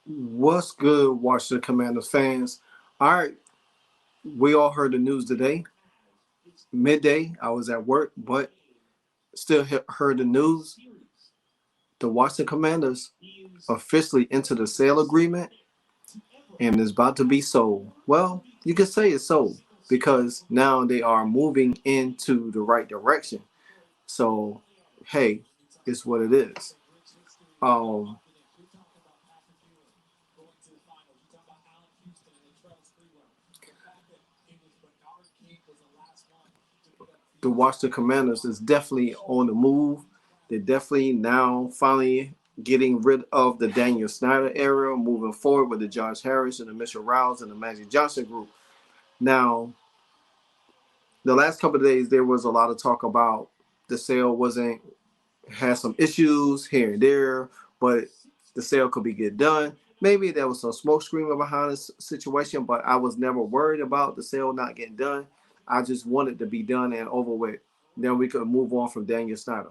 What's good, Washington Commanders fans? All right, we all heard the news today. Midday, I was at work, but still heard the news. The Washington Commanders officially entered a sale agreement and is about to be sold. Well, you could say it's sold because now they are moving into the right direction. So, hey, it's what it is. Um, the Washington Commanders is definitely on the move. They're definitely now finally getting rid of the Daniel Snyder era, moving forward with the Josh Harris and the Mitchell Rouse and the Magic Johnson group. Now, the last couple of days, there was a lot of talk about the sale wasn't had some issues here and there, but the sale could be get done. Maybe there was some smoke screening behind this situation, but I was never worried about the sale not getting done. I just wanted to be done and over with. Then we could move on from Daniel Snyder.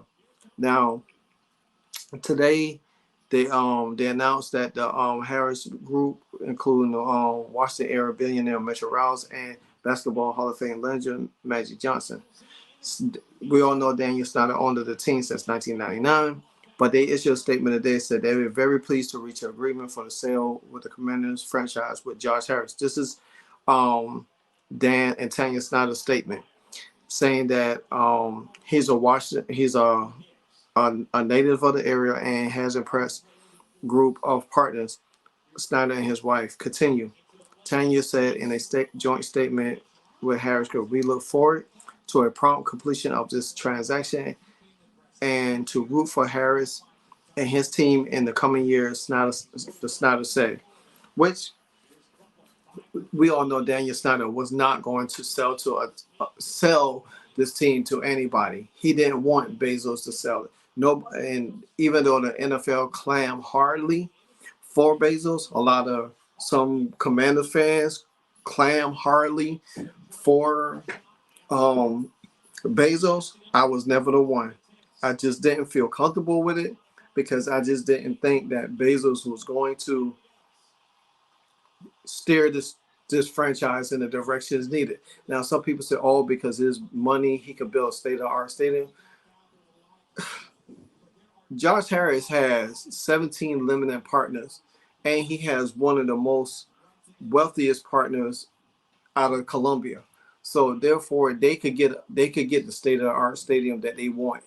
Now, today they announced that the Harris Group, including the Washington area billionaire Mitchell Rouse and Basketball Hall of Fame legend Magic Johnson. We all know Daniel Snyder owned the team since 1999, but they issued a statement today said they were very pleased to reach an agreement for the sale with the Commanders franchise with Josh Harris. This is um, Dan and Tanya Snyder's statement saying that he's a native of the area and has impressed group of partners. Snyder and his wife continue. Tanya said in a joint statement with Harris Group, "We look forward to a prompt completion of this transaction and to root for Harris and his team in the coming years," the Snyder said, which we all know Daniel Snyder was not going to sell this team to anybody. He didn't want Bezos to sell it. No, and even though the NFL clammed hardly for Bezos, a lot of some Commander fans clam hardly for um, Bezos. I was never the one. I just didn't feel comfortable with it because I just didn't think that Bezos was going to steer this franchise in the directions needed. Now, some people say, "Oh, because his money, he could build a state-of-the-art stadium." Josh Harris has 17 limited partners, and he has one of the most wealthiest partners out of Colombia. So therefore, they could get the state-of-the-art stadium that they want,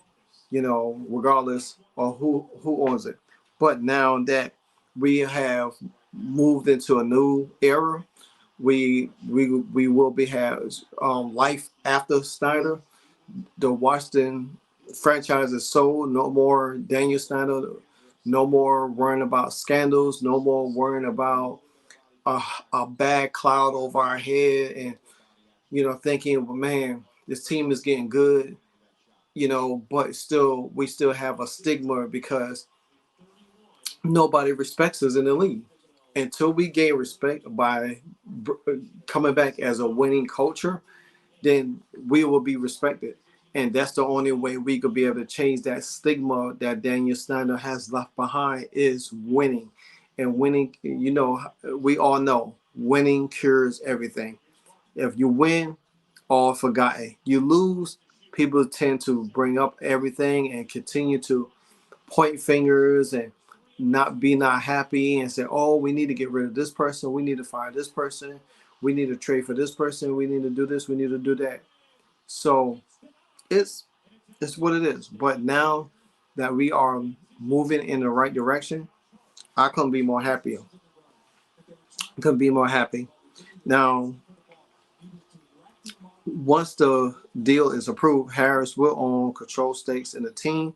regardless of who owns it. But now that we have moved into a new era, we will be have life after Snyder. The Washington franchise is sold. No more Daniel Snyder. No more worrying about scandals. No more worrying about a bad cloud over our head and thinking, well, man, this team is getting good, but still we still have a stigma because nobody respects us in the league. Until we gain respect by coming back as a winning culture, then we will be respected. And that's the only way we could be able to change that stigma that Daniel Snyder has left behind is winning. And winning, we all know winning cures everything. If you win, all forgotten. You lose, people tend to bring up everything and continue to point fingers and not happy and say, "Oh, we need to get rid of this person. We need to fire this person. We need to trade for this person. We need to do this. We need to do that." So it's it's what it is. But now that we are moving in the right direction, I couldn't be more happier. I couldn't be more happy. Now, once the deal is approved, Harris will own control stakes in the team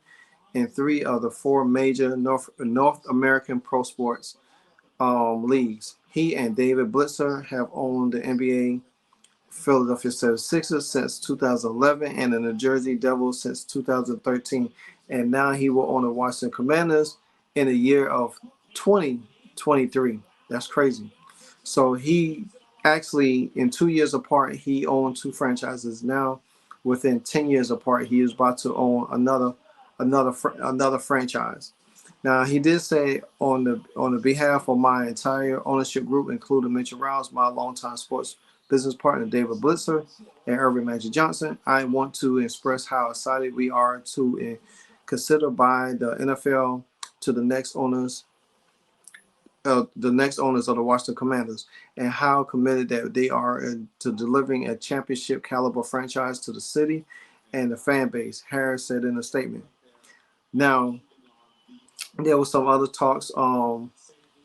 in three of the four major North American pro sports leagues. He and David Blitzer have owned the NBA Philadelphia 76ers since 2011 and the New Jersey Devils since 2013. And now he will own the Washington Commanders in the year of 2023. That's crazy. So he actually, in 2 years apart, he owned two franchises. Now, within 10 years apart, he is about to own another franchise. Now he did say on the behalf of my entire ownership group, including Mitchell Rouse, my longtime sports business partner David Blitzer, and Irving Magic Johnson, I want to express how excited we are to consider by the NFL to the next owners of the Washington Commanders, and how committed that they are to delivering a championship caliber franchise to the city and the fan base, Harris said in a statement. Now, there was some other talks.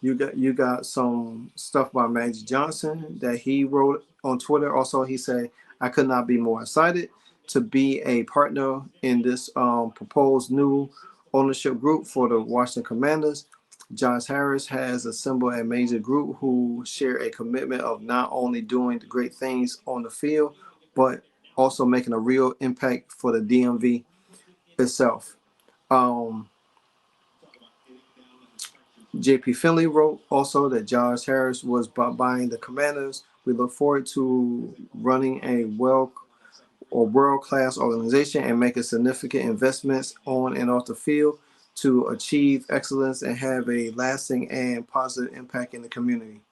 You got some stuff by Magic Johnson that he wrote on Twitter. Also, he said, "I could not be more excited to be a partner in this proposed new ownership group for the Washington Commanders. Josh Harris has assembled a major group who share a commitment of not only doing the great things on the field, but also making a real impact for the DMV itself." Um, JP Finley wrote also that Josh Harris was buying the Commanders. We look forward to running a world-class organization and making significant investments on and off the field to achieve excellence and have a lasting and positive impact in the community.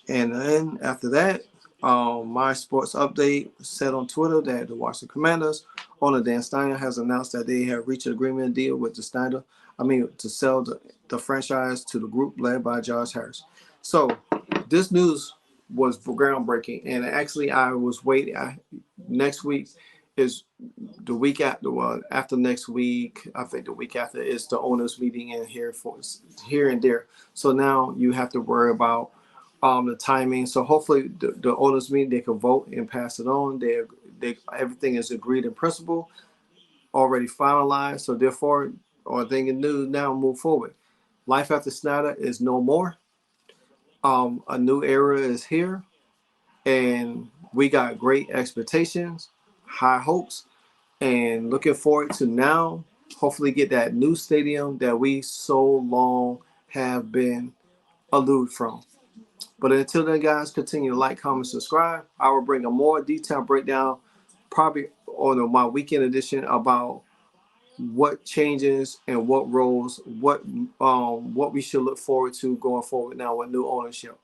And then after that, my sports update said on Twitter that the Washington Commanders owner Dan Snyder has announced that they have reached an agreement deal with to sell the franchise to the group led by Josh Harris. So this news was groundbreaking, and actually I was waiting. Next week is the week after. Well, after next week, I think the week after is the owners meeting in here and there. So now you have to worry about the timing. So hopefully the owners meeting they can vote and pass it on. They everything is agreed in principle, already finalized. So therefore, or thing in news now move forward. Life after Snyder is no more. A new era is here, and we got great expectations, high hopes, and looking forward to now hopefully get that new stadium that we so long have been aloof from. But until then, guys, continue to like, comment, subscribe. I will bring a more detailed breakdown probably on my weekend edition about what changes and what roles, what we should look forward to going forward now with new ownership,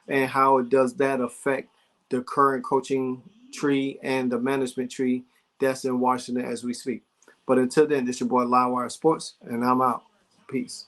and how does that affect the current coaching tree and the management tree that's in Washington as we speak. But until then, this is your boy LiveWire Sports, and I'm out. Peace.